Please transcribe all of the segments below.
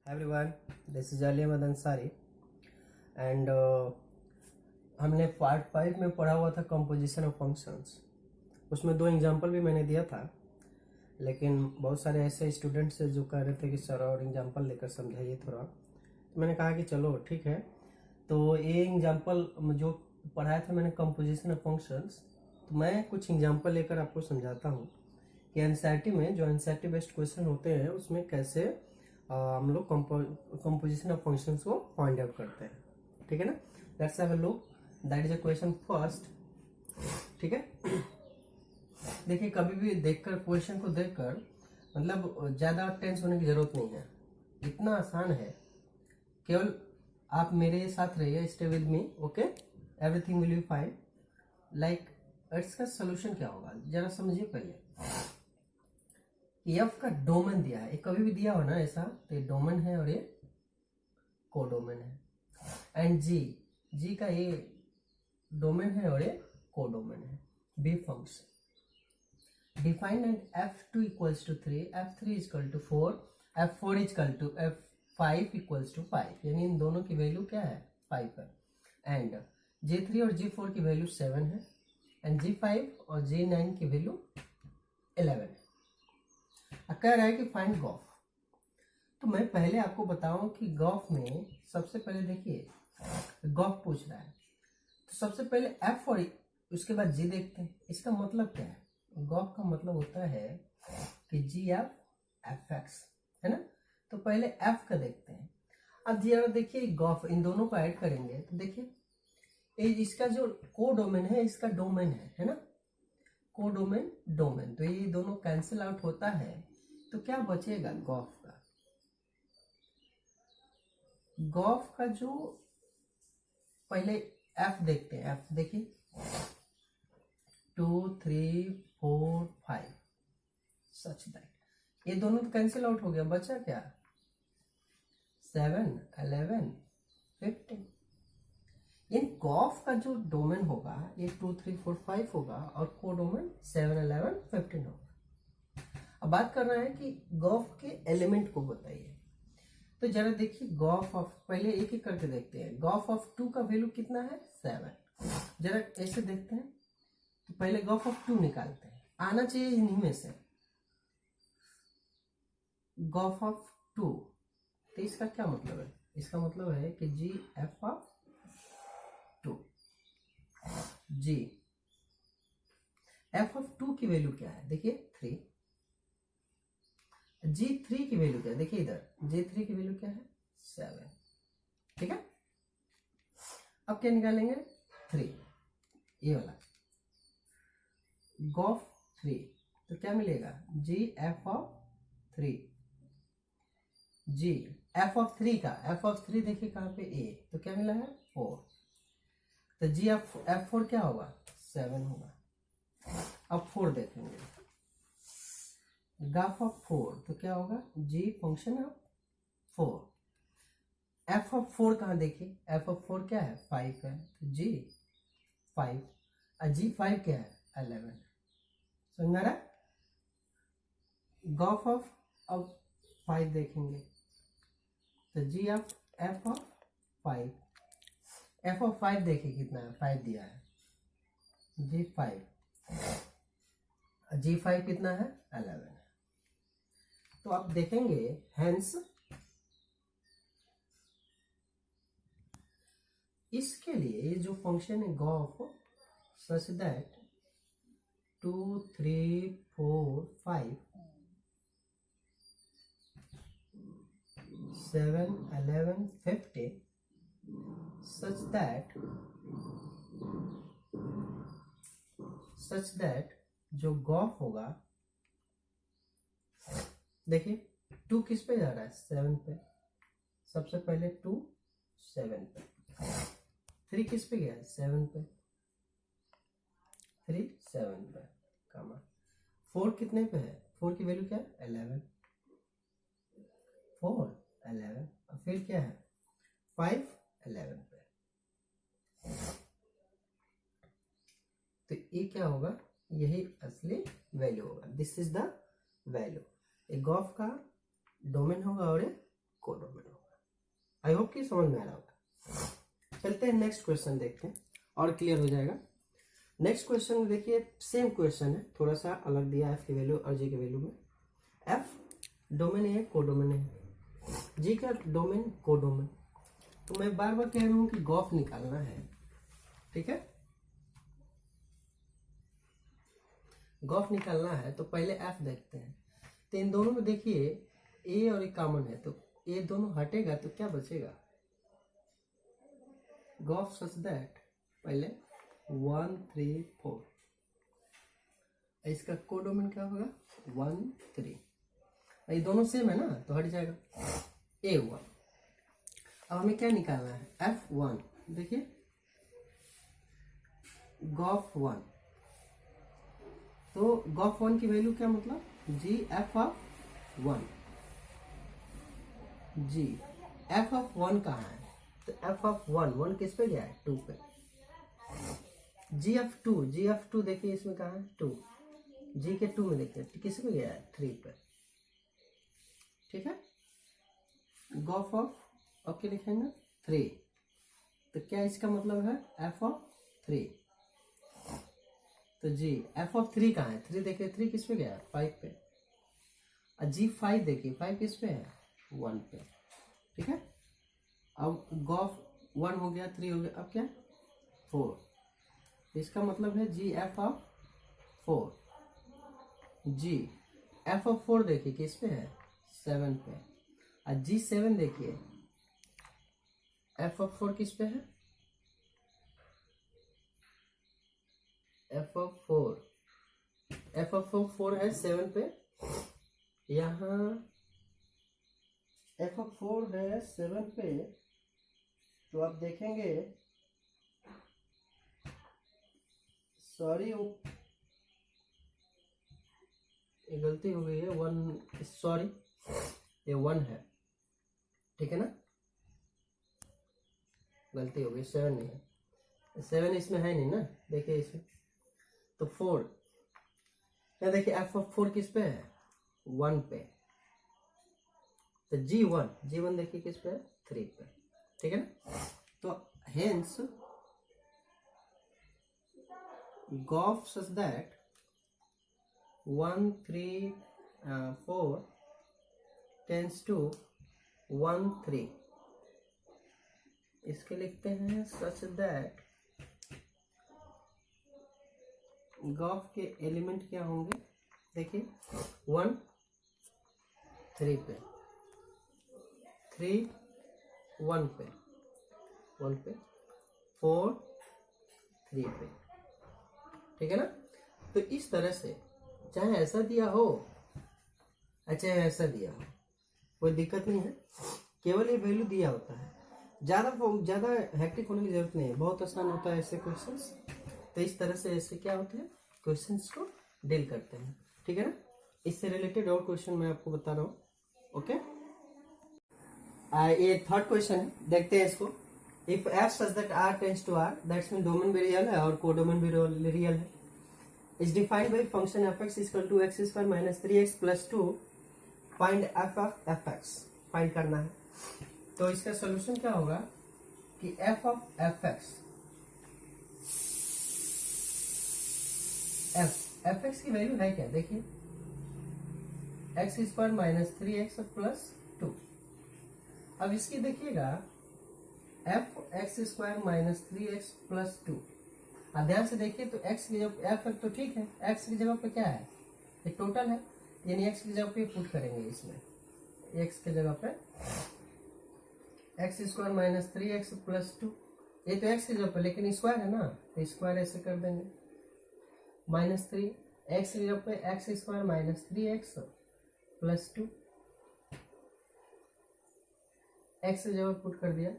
Everyone, this is Ali Ahmad Ansari and हमने part 5 में पढ़ा हुआ था कंपोजिशन ऑफ फंक्शंस। उसमें 2 एग्जांपल भी मैंने दिया था, लेकिन बहुत सारे ऐसे स्टूडेंट्स जो कह रहे थे कि सर और एग्जांपल लेकर समझाइए थोड़ा, तो मैंने कहा कि चलो ठीक है। तो ये एग्जांपल जो पढ़ाया था मैंने कंपोजिशन ऑफ फंक्शंस, तो मैं कुछ एग्जांपल लेकर आपको समझाता हूँ कि एनसीईआरटी में जो एनसीईआरटी बेस्ड क्वेश्चन होते हैं उसमें कैसे हम लोग कंपोजिशन ऑफ फंक्शंस को फाइंड आउट करते हैं। ठीक है ना, let's have a look, that is a question first. ठीक है, देखिए कभी भी देखकर क्वेश्चन को देखकर मतलब ज्यादा टेंस होने की जरूरत नहीं है, इतना आसान है। केवल आप मेरे साथ रहिए, stay with me, okay, everything will be fine. Like इसका सोल्यूशन क्या होगा जरा समझिए पहले। एफ का डोमेन दिया है, कभी भी दिया हो ना ऐसा, तो ये डोमेन है और ये कोडोमेन है। एंड जी का ये डोमेन है और ये कोडोमेन है। Be function define and f2 equals to 3, f3 equal to 4, f4 equal to f5 equals to 5, यानी इन दोनों की वैल्यू क्या है, 5 है। एंड J3 और J4 की वैल्यू 7 है एंड J5 और J9 की वैल्यू 11 है। कह रहा है कि फाइंड गॉफ। तो मैं पहले आपको बताऊं कि गॉफ में सबसे पहले देखिए गॉफ पूछ रहा है, तो सबसे पहले एफ और उसके बाद जी देखते हैं। इसका मतलब क्या है, गॉफ का मतलब होता है कि जी एफ एफ एक्स, है ना। तो पहले एफ का देखते हैं। अब जरा देखिए गॉफ, इन दोनों को ऐड करेंगे तो देखिए इसका जो को डोमेन है, इसका डोमेन है ना, को डोमेन डोमेन, तो ये दोनों कैंसिल आउट होता है, तो क्या बचेगा गॉफ का। गॉफ का जो पहले एफ देखते हैं, एफ देखिए 2 3 4 5 सच दैट ये दोनों तो कैंसिल आउट हो गया, बचा क्या 7 11 15। इन गॉफ का जो डोमेन होगा ये 2 3 4 5 होगा और को डोमेन 7 11 15 होगा। अब बात कर रहा है कि गॉफ के एलिमेंट को बताइए। तो जरा देखिए गॉफ ऑफ, पहले एक एक करके देखते हैं। गॉफ ऑफ 2 का वैल्यू कितना है 7। जरा ऐसे देखते हैं, तो पहले गॉफ ऑफ 2 निकालते हैं, आना चाहिए इन्हीं में से गॉफ ऑफ 2। तो इसका क्या मतलब है, इसका मतलब है कि G F of 2, G F of 2 की वैल्यू क्या है, देखिए 3। G3 की वैल्यू क्या है, देखिए इधर G3 की वैल्यू क्या है 7। ठीक है, अब क्या निकालेंगे 3, ये वाला गॉफ 3, तो क्या मिलेगा G F of 3, G F of 3 का एफ ऑफ 3 देखिए कहां पे ए, तो क्या मिला है 4, तो जी एफ 4 क्या होगा 7 होगा। अब 4 देखेंगे, ग्राफ ऑफ 4, तो क्या होगा जी फंक्शन ऑफ 4। एफ ऑफ 4 कहाँ देखिए, एफ ऑफ 4 क्या है 5 है, तो जी 5, और जी 5 क्या है 11। समझ रहा, गॉफ ऑफ अब 5 देखेंगे, तो G of F of 5, F of 5 देखिए कितना है 5 दिया है, जी 5, जी 5 कितना है 11। तो आप देखेंगे हेंस इसके लिए जो फंक्शन है Gauff such that 2 3 4 5 7 11 15 such that जो गॉफ होगा, देखिए 2 किस पे जा रहा है 7 पे, सबसे पहले 2 7 पे, 3 किस पे गया है 7 पे, 3 7 पे, कामा 4 कितने पे है, 4 की वैल्यू क्या है 11, 4 11, और फिर क्या है 5 11 पे। तो ये क्या होगा, यही असली वैल्यू होगा, दिस इज द वैल्यू। एक गॉफ का डोमेन होगा और एक कोडोमेन होगा। आई होप कि समझ में आ रहा होगा। चलते हैं नेक्स्ट क्वेश्चन देखते हैं और क्लियर हो जाएगा। नेक्स्ट क्वेश्चन में देखिए सेम क्वेश्चन है, थोड़ा सा अलग दिया एफ की वैल्यू और जी की वैल्यू में। एफ डोमेन है, कोडोमेन है, जी का डोमेन कोडोमेन। तो मैं बार बार कह रहा हूं कि गॉफ निकालना है, ठीक है। गॉफ निकालना है तो पहले एफ देखते हैं। तो इन दोनों में देखिए ए और ए कॉमन है, तो ए दोनों हटेगा तो क्या बचेगा, गॉफ सच दैट पहले 1 3 4, इसका कोडोमेन क्या होगा 1 3। ये दोनों सेम है ना तो हट जाएगा A1। अब हमें क्या निकालना है F1। देखिए गॉफ 1, तो गॉफ 1 की वैल्यू क्या मतलब G F of 1, G F of 1 कहाँ है, तो एफ ऑफ 1 किस पे गया है 2 पे। जी एफ 2 देखिए इसमें कहाँ है 2, जी के 2 में देखिए किस पे गया है 3 पे, ठीक है। गॉफ ऑफ ओके लिखेंगे 3, तो क्या इसका मतलब है एफ ऑफ 3, तो जी एफ ऑफ 3 कहाँ है 3 देखिए 3 किस पे गया है 5 पे, और जी 5 देखिए 5 किस पे है 1 पे, ठीक है। अब गॉफ 1 हो गया 3 हो गया, अब क्या 4, तो इसका मतलब है G F of 4, G F of 4 देखिए किस पे है 7 पे, और जी 7 देखिए एफ ऑफ 4 किस पे है, एफ ऑफ 4 है 7 पे, यहाँ एफ ऑफ 4 है 7 पे, तो आप देखेंगे सॉरी ये गलती हो गई है 1, सॉरी ये 1 है, ठीक है ना, गलती हो गई 7 नहीं है, 7 इसमें है नहीं ना, देखिए इसमें तो 4, क्या देखिए एफ ऑफ 4 किस पे है 1 पे, तो जी1 देखिए किस पे है 3 पे, ठीक है ना। तो hence g o f such that 1 3 4 tends to 1 3, इसके लिखते हैं सच दैट गॉफ के एलिमेंट क्या होंगे, देखिए 1 3 पे, 3 1 पे, 4 3 पे, ठीक है ना। तो इस तरह से चाहे ऐसा दिया हो चाहे ऐसा दिया हो कोई दिक्कत नहीं है, केवल ये वैल्यू दिया होता है, ज्यादा हेक्टिक होने की जरूरत नहीं है, बहुत आसान होता है ऐसे क्वेश्चंस। तो इस तरह से ऐसे क्या होते हैं क्वेश्चंस को डील करते हैं, ठीक है ना। इससे रिलेटेड और क्वेश्चन मैं आपको बता रहा हूँ, ओके। ये थर्ड क्वेश्चन है, देखते हैं इसको। If F such that R tends to R, that's mean domain भी रियल है और कोडोमेन भी रियल है, is defined by function F X equal to X square minus 3x plus 2, find F of F X, find करना है। तो इसका solution क्या होगा कि F of F X, F X की वैल्यू है क्या, देखिए x square minus 3x plus 2। अब इसकी देखिएगा F X square minus 3x plus 2, ध्यान से देखिए तो x की जगह एफ तो ठीक है, x की जगह पे क्या है ये टोटल है, यानी x की जगह पे पुट करेंगे, इसमें x की जगह पे x square minus 3x plus 2, ये तो x की जगह पे लेकिन स्क्वायर है ना, तो स्क्वायर ऐसे कर देंगे माइनस 3, एक्स की जगह पे x square minus 3x plus 2, x की जगह पुट कर दिया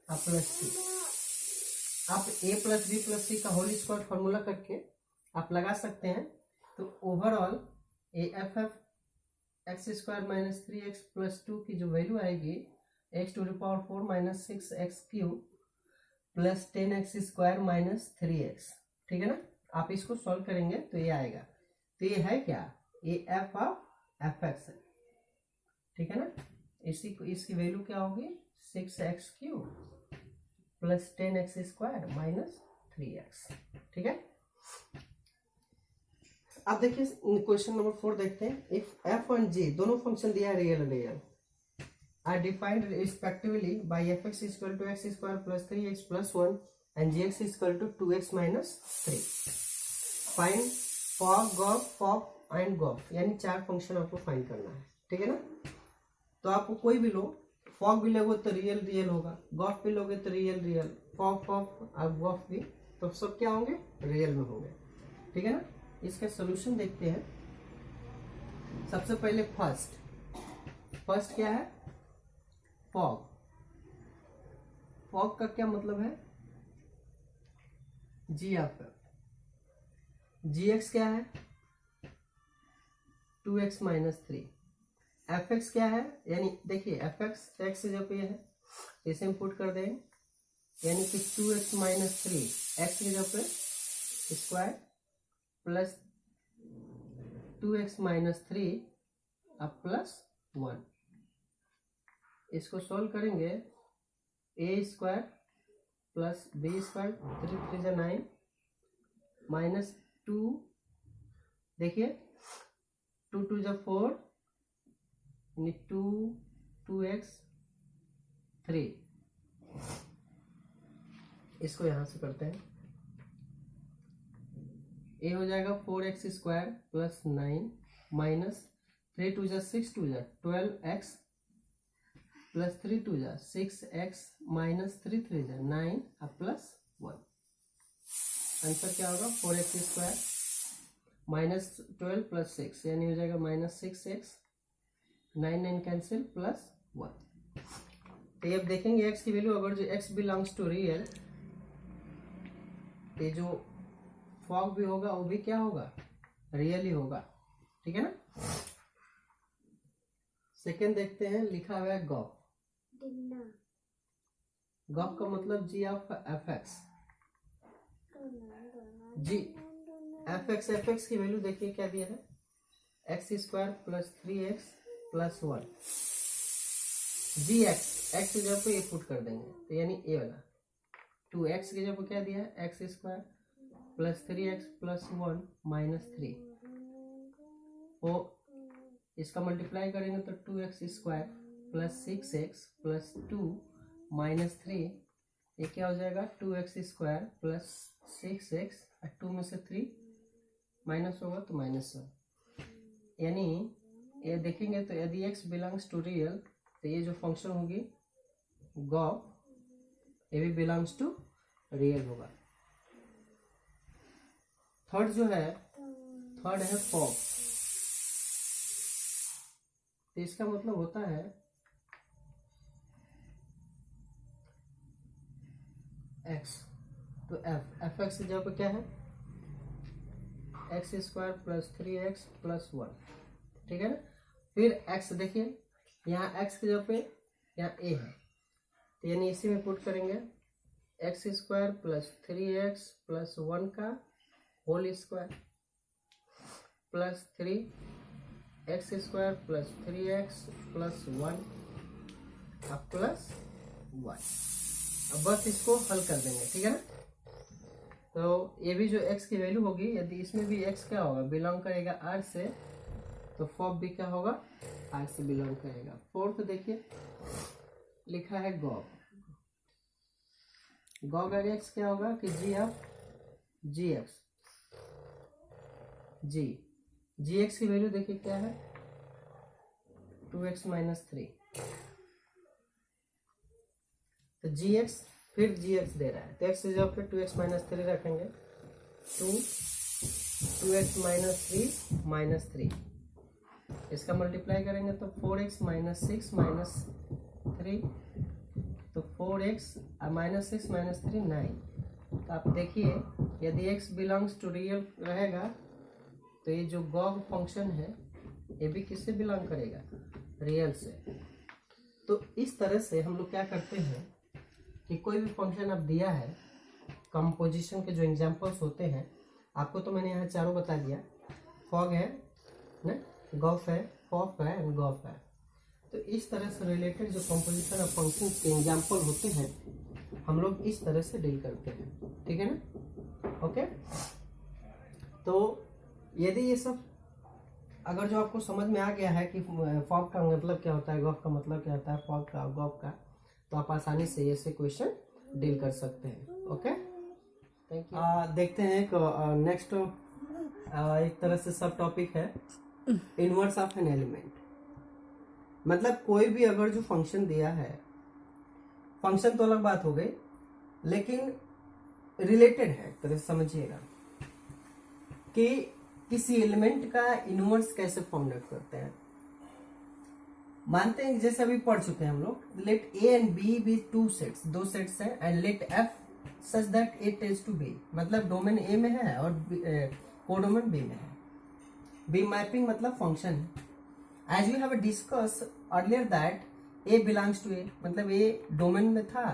आप प्लस 2। आप a प्लस बी प्लस सी का होल स्क्वायर फॉर्मूला करके आप लगा सकते हैं, तो overall a F F X square minus 3x plus 2 की जो वैल्यू आएगी x to the power 4 minus 6x cube plus 10x square minus 3x, ठीक है ना। आप इसको सॉल्व करेंगे तो ये आएगा, तो ये है क्या, ये एफ ऑफ एफ एक्स है, ठीक है ना, इसकी वैल्यू क्या होगी 6x³ plus 10x² minus 3x। ठीक है, अब देखिए क्वेश्चन नंबर 4 देखते हैं। इफ f और g दोनों फंक्शन दिया है real are defined respectively by fx equal to x² plus 3x plus 1 and gx equal to 2x minus 3। Find fog, gof, fof and gof, यानी 4 फंक्शन आपको find करना है। ठीक है ना, तो आपको कोई भी लो, फॉग भी लोगे तो रियल होगा, गॉफ भी लोगे तो रियल, फॉप और गॉफ भी, तो सब क्या होंगे रियल में होंगे। ठीक है ना, इसका सॉल्यूशन देखते हैं। सबसे पहले फर्स्ट क्या है फॉग। फॉग का क्या मतलब है gx क्या है 2x माइनस 3। fx क्या है, यानी देखिए fx x जब ये है इसे हम पुट कर देंगे, यानी कि 2x माइनस 3 x की जगह पे स्क्वायर प्लस 2x माइनस 3 अब प्लस 1। इसको सॉल्व करेंगे a² प्लस b² 3 3 9 माइनस 2, देखिए 2 2 4 यानी 2x 3। इसको यहां से करते हैं, a हो जाएगा 4x² plus 9 minus 3 2 6 2 12x plus 3 2 6x minus 3 3 9 अब प्लस 1। आंसर क्या होगा 4x² माइनस 12 प्लस 6 यानी हो जाएगा माइनस 6x, 9 9 कैंसिल प्लस 1। तो ये अब देखेंगे x की वैल्यू, अगर जो x बिलोंग्स टू रियल, ये जो फॉग भी होगा वो भी क्या होगा रियल ही होगा। ठीक है ना, सेकेंड देखते हैं, लिखा हुआ है गॉफ। गॉफ का मतलब g of fx। G fx की वैल्यू देखिए क्या दिया है x² plus 3x plus 1। x की जगह पे ये पुट कर देंगे, तो यानी ए वाला 2x की जगह पे क्या दिया है x² plus 3x plus 1 minus 3। वो इसका मल्टीप्लाई करेंगे तो 2x² plus 6x plus 2 minus 3, ये क्या हो जाएगा 2x² प्लस 6x, 2 में से 3 माइनस होगा तो माइनस 1। यानी ये देखेंगे तो यदि x बिलोंग्स टू रियल तो ये जो फंक्शन होगी गॉफ ये भी बिलोंग्स टू रियल होगा। थर्ड है फॉग। तो इसका मतलब होता है x, तो fx की जगह पे क्या है x² प्लस 3x प्लस 1। ठीक है ना, फिर x देखिए यहाँ x की जगह पे यहाँ a है, तो यानी इसी में पुट करेंगे x² प्लस 3x प्लस 1 का whole square plus 3x² plus 3x plus 1 अब प्लस 1। अब बस इसको हल कर देंगे। ठीक है ना, तो ये भी जो x की वैल्यू होगी, यदि इसमें भी x क्या होगा बिलोंग करेगा r से, तो फॉप भी क्या होगा r से बिलोंग करेगा। फोर्थ देखिए लिखा है गॉग का x क्या होगा कि gx की वैल्यू देखिए क्या है 2x माइनस 3। तो gx फिर gx दे रहा है, तो x की जगह पे 2x माइनस 3 रखेंगे, 2x माइनस 3 इसका मल्टीप्लाई करेंगे तो 4x माइनस 6 माइनस 3, तो 4x माइनस 6 माइनस 3 9। तो आप देखिए यदि x बिलोंग्स टू रियल रहेगा तो ये जो गॉग फंक्शन है ये भी किससे बिलोंग करेगा रियल से। तो इस तरह से हम लोग क्या करते हैं कि कोई भी फंक्शन आप दिया है, कंपोजिशन के जो एग्जांपल्स होते हैं आपको तो मैंने यहाँ चारों बता दिया, फॉग है ना, गॉफ है, फॉप है एंड गॉफ है। तो इस तरह से रिलेटेड जो कंपोजिशन ऑफ फंक्शन के एग्जाम्पल होते हैं हम लोग इस तरह से डील करते हैं, ठीक है ना। ओके, तो यदि ये सब अगर जो आपको समझ में आ गया है कि फॉग का मतलब क्या होता है, गॉफ का मतलब क्या होता है, फॉग का, गॉफ का, तो आप आसानी से ऐसे क्वेश्चन डील कर सकते हैं। Okay, thank you. देखते हैं एक नेक्स्ट एक तरह से सब टॉपिक है इनवर्स ऑफ एन एलिमेंट। मतलब कोई भी अगर जो फंक्शन दिया है, फंक्शन तो अलग बात हो गई, लेकिन रिलेटेड है, एक तरह से समझिएगा कि किसी एलिमेंट का इनवर्स कैसे फाइंड आउट करते हैं। मानते हैं जैसे अभी पढ़ चुके हैं हम लोग, let A and B be two sets, दो सेट्स हैं, and let F such that A tends to B, मतलब डोमेन ए में है और कोडोमेन बी में है। बी मैपिंग मतलब फंक्शन है। As we have discussed earlier that A belongs to A, मतलब ए डोमेन में था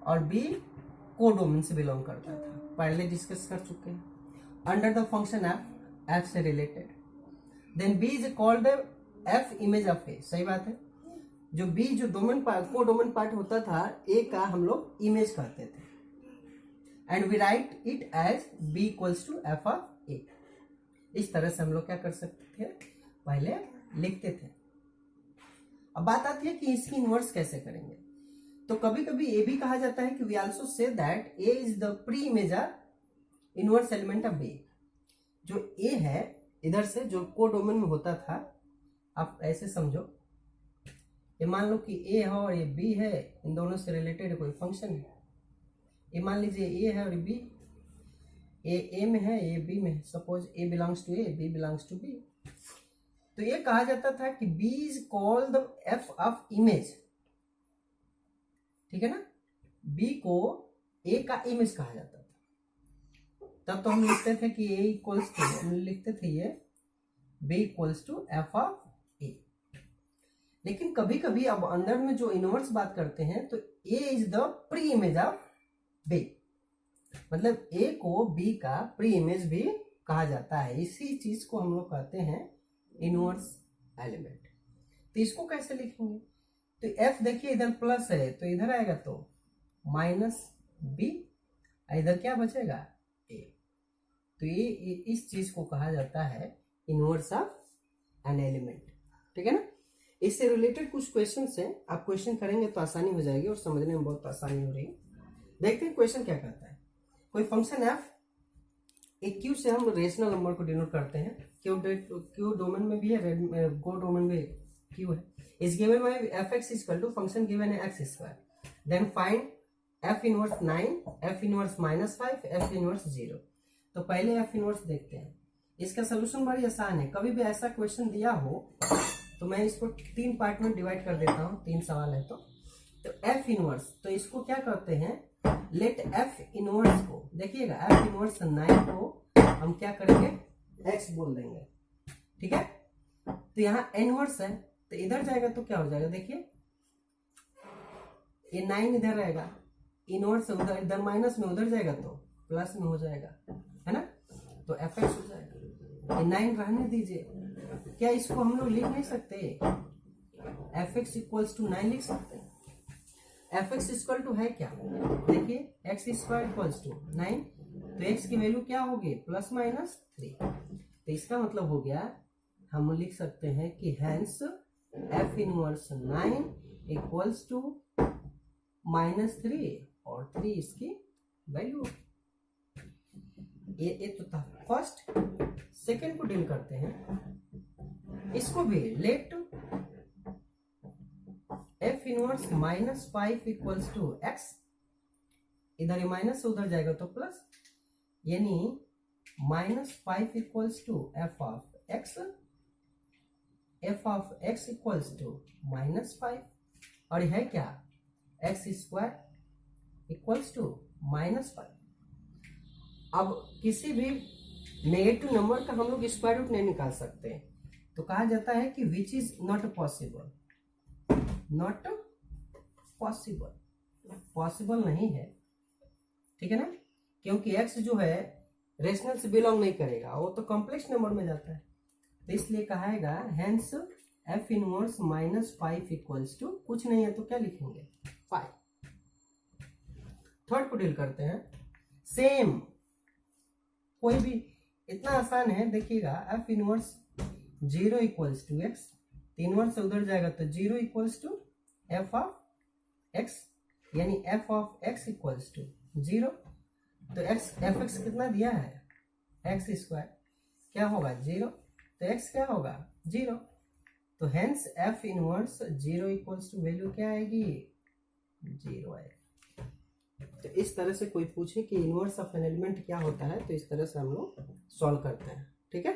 और बी कोडोमेन से बिलोंग करता था, पहले डिस्कस कर चुके हैं। Under the function F, F से related, then B is called F image of A, सही बात है। जो बी जो डोमेन पार्ट, को डोमेन पार्ट होता था ए का, हम लोग इमेज कहते थे, and we write it as B equals to F of A. इस तरह से हम लोग क्या कर सकते थे, पहले लिखते थे। अब बात आती है कि इसकी इनवर्स कैसे करेंगे। तो कभी कभी ये भी कहा जाता है कि we also say that A is the pre image of inverse element of B. जो ए है इधर से जो कोडोमेन में होता था, आप ऐसे समझो, ये मान लो कि ए है और ये बी है, इन दोनों से रिलेटेड कोई फंक्शन है। ये मान लीजिए ए है और बी, ए में है, ए बी में है, suppose A belongs to A, B belongs to B. तो ये कहा जाता था कि B is called the F of image, ठीक है ना। बी को ए का इमेज कहा जाता था। तब तो हम लिखते थे कि ए इक्वल्स टू, हम लिखते थे ये B equals to F of A. लेकिन कभी कभी अब अंदर में जो इनवर्स बात करते हैं तो A is the pre image of B, मतलब ए को बी का प्री इमेज भी कहा जाता है। इसी चीज को हम लोग कहते हैं इनवर्स एलिमेंट। तो इसको कैसे लिखेंगे, तो एफ देखिए इधर प्लस है तो इधर आएगा तो माइनस बी, इधर क्या बचेगा ए। तो ये इस चीज को कहा जाता है इनवर्स ऑफ एन एलिमेंट, ठीक है ना। इससे रिलेटेड कुछ क्वेश्चंस हैं, आप क्वेश्चन करेंगे तो आसानी हो जाएगी और समझने में बहुत आसानी हो रही है। देखते हैं क्वेश्चन क्या कहता है। कोई फंक्शन एफ, एक क्यू से हम रेशनल नंबर को डिनोट करते हैं, क्यू डोमेन में भी है, गो डोमेन में क्यू है, is given by F X equal to function given है X square, then find F inverse 9, F inverse -5, F inverse 0। तो पहले एफ इनवर्स देखते हैं। इसका सोल्यूशन बड़ी आसान है। कभी भी ऐसा क्वेश्चन दिया हो तो मैं इसको 3 पार्ट में डिवाइड कर देता हूँ, 3 सवाल है तो एफ इनवर्स, तो इसको क्या करते हैं, लेट एफ इनवर्स को, देखिएगा एफ इनवर्स 9 को हम क्या करेंगे, एक्स बोल देंगे, ठीक है। तो यहाँ इनवर्स है तो इधर जाएगा तो क्या हो जाएगा, देखिए ये 9 इधर रहेगा, इनवर्स उधर, इधर माइनस में, उधर जाएगा तो प्लस में हो जाएगा, है ना। तो एफ एक्स हो जाएगा। ये 9 रहने दीजिए, क्या इसको हम लोग लिख नहीं सकते, एफ एक्स इक्वल्स टू 9 लिख सकते हैं। एफ एक्स इक्वल टू है क्या, देखिए एक्स स्क्वायर इक्वल्स टू 9, तो एक्स की वैल्यू क्या होगी, +-3। तो इसका मतलब हो गया, हम लिख सकते हैं कि hence F inverse 9 equals to -3 और 3 इसकी वैल्यू। ये तो था फर्स्ट। सेकेंड को डील करते हैं, इसको भी let F inverse -5 equals to X, इधर ये माइनस से उधर जाएगा तो प्लस, यानी -5 equals to F of X, F of X equals to -5, और यह है क्या, एक्स स्क्वायर इक्वल्स टू -5। अब किसी भी नेगेटिव नंबर का हम लोग स्क्वायर रूट नहीं निकाल सकते, तो कहा जाता है कि which is not possible, not possible, possible नहीं है, ठीक है ना, क्योंकि x जो है रेशनल से बिलोंग नहीं करेगा, वो तो कॉम्प्लेक्स नंबर में जाता है। तो इसलिए कहाएगा hence F inverse -5 equals to कुछ नहीं है तो क्या लिखेंगे 5। थर्ड को डील करते हैं। सेम कोई भी इतना आसान है, देखिएगा F inverse 0 equals to X, inverse से उधर जाएगा तो 0 equals to F of X, यानी F of X equals to 0। तो एक्स एफ एक्स कितना दिया है एक्स स्क्वायर, क्या होगा 0, तो एक्स क्या होगा 0। तो hence F inverse 0 equals to value क्या आएगी 0 आएगी। तो इस तरह से कोई पूछे कि इनवर्स ऑफ एन एलिमेंट क्या होता है तो इस तरह से हम लोग सॉल्व करते हैं। ठीक है,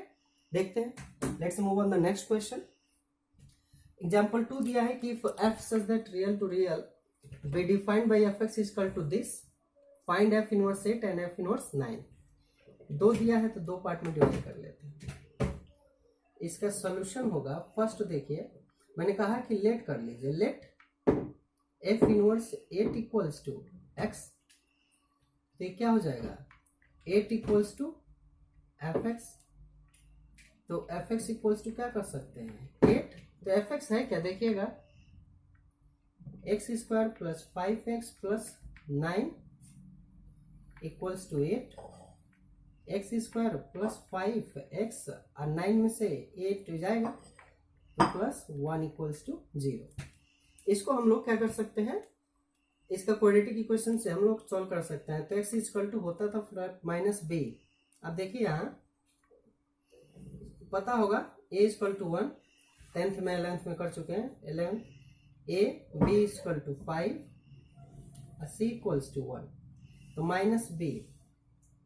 देखते हैं। Let's move on the next question. Example 2 दिया है कि if f such that real to real be defined by fx is equal to this, find f inverse 8 and f inverse 9। दो दिया है तो दो पार्ट में डिवाइड कर लेते हैं। इसका सॉल्यूशन होगा, फर्स्ट देखिए मैंने कहा कि लेट कर लीजिए, let f inverse 8 equals to x, तो ये क्या हो जाएगा 8 इक्वल्स टू एफ एक्स। तो एफ एक्स इक्वल्स टू क्या कर सकते हैं 8, तो एफ एक्स है क्या देखिएगा X square plus 5x plus 9 equals to 8, X square plus 5x और 9 में से 8 जाएगा तो प्लस 1 इक्वल्स टू 0। इसको हम लोग क्या कर सकते हैं, इसका क्वाड्रेटिक इक्वेशन से हम लोग सॉल्व कर सकते हैं। तो x इक्वल टू होता था माइनस बी। अब देखिए यहाँ पता होगा a इक्वल टू 1, 10th में 11th में कर चुके हैं 11, a b equal to 5 c equals to 1, तो minus b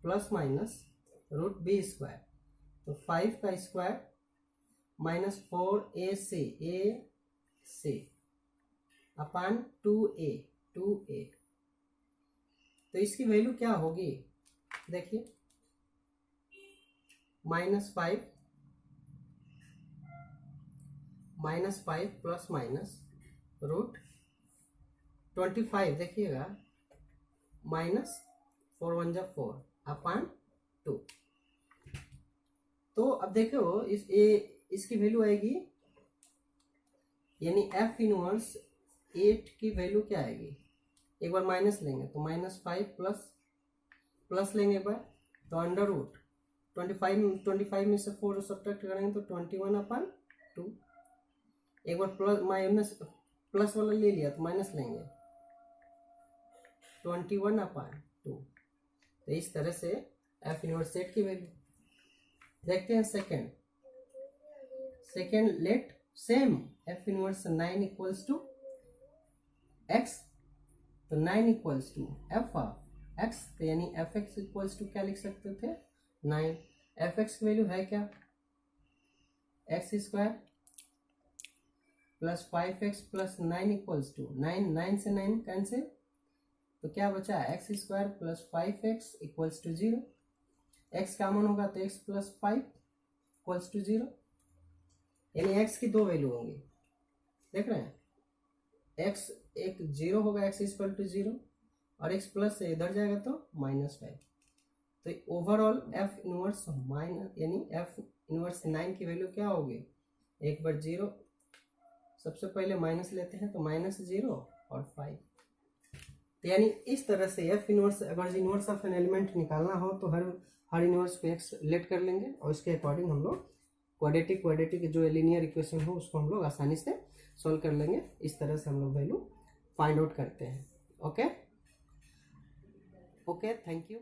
plus minus root B square, तो 5 का स्क्वायर माइनस 4ac अपान 2a, तो इसकी वैल्यू क्या होगी देखिए -5 प्लस माइनस रूट 25, देखिएगा माइनस 4 1 जा 4 अपान 2। तो अब देखो इसकी वैल्यू आएगी, यानी एफ इनवर्स 8 की वैल्यू क्या आएगी, एक बार माइनस लेंगे तो -5 प्लस लेंगे एक बार तो अंडर रूट 25 में से 4 सब्ट्रैक्ट करेंगे तो 21 अपान 2, एक बार प्लस माइनस प्लस वाला ले लिया तो माइनस लेंगे 21 अपान 2। तो इस तरह से एफ इनवर्स 8 की वैल्यू। देखते हैं second let same F inverse 9 equals to X, तो 9 equals to F of X, तो यानी एफ एक्स इक्वल्स टू क्या लिख सकते थे 9। एफ एक्स की वैल्यू है क्या X square plus 5x plus 9 equals to 9 से 9 कैंसिल, तो क्या बचा X square plus 5x equals to 0, x common होगा तो x प्लस 5 इक्वल्स टू 0, यानी x की दो वैल्यू होंगी, देख रहे हैं x एक 0 होगा x इक्वल टू 0 और x प्लस से इधर जाएगा तो -5। तो ओवरऑल f इनवर्स माइनस यानी f इनवर्स 9 की वैल्यू क्या होगी, एक बार 0 सबसे पहले माइनस लेते हैं तो -0 और 5। तो यानी इस तरह से f इनवर्स, अगर इनवर्स ऑफ एन एलिमेंट निकालना हो तो हर इनवर्स को x लेट कर लेंगे और उसके अकॉर्डिंग हम लोग क्वाड्रेटिक जो लीनियर इक्वेशन हो उसको हम लोग आसानी से सॉल्व कर लेंगे। इस तरह से हम लोग वैल्यू फाइंड आउट करते हैं। Okay, thank you.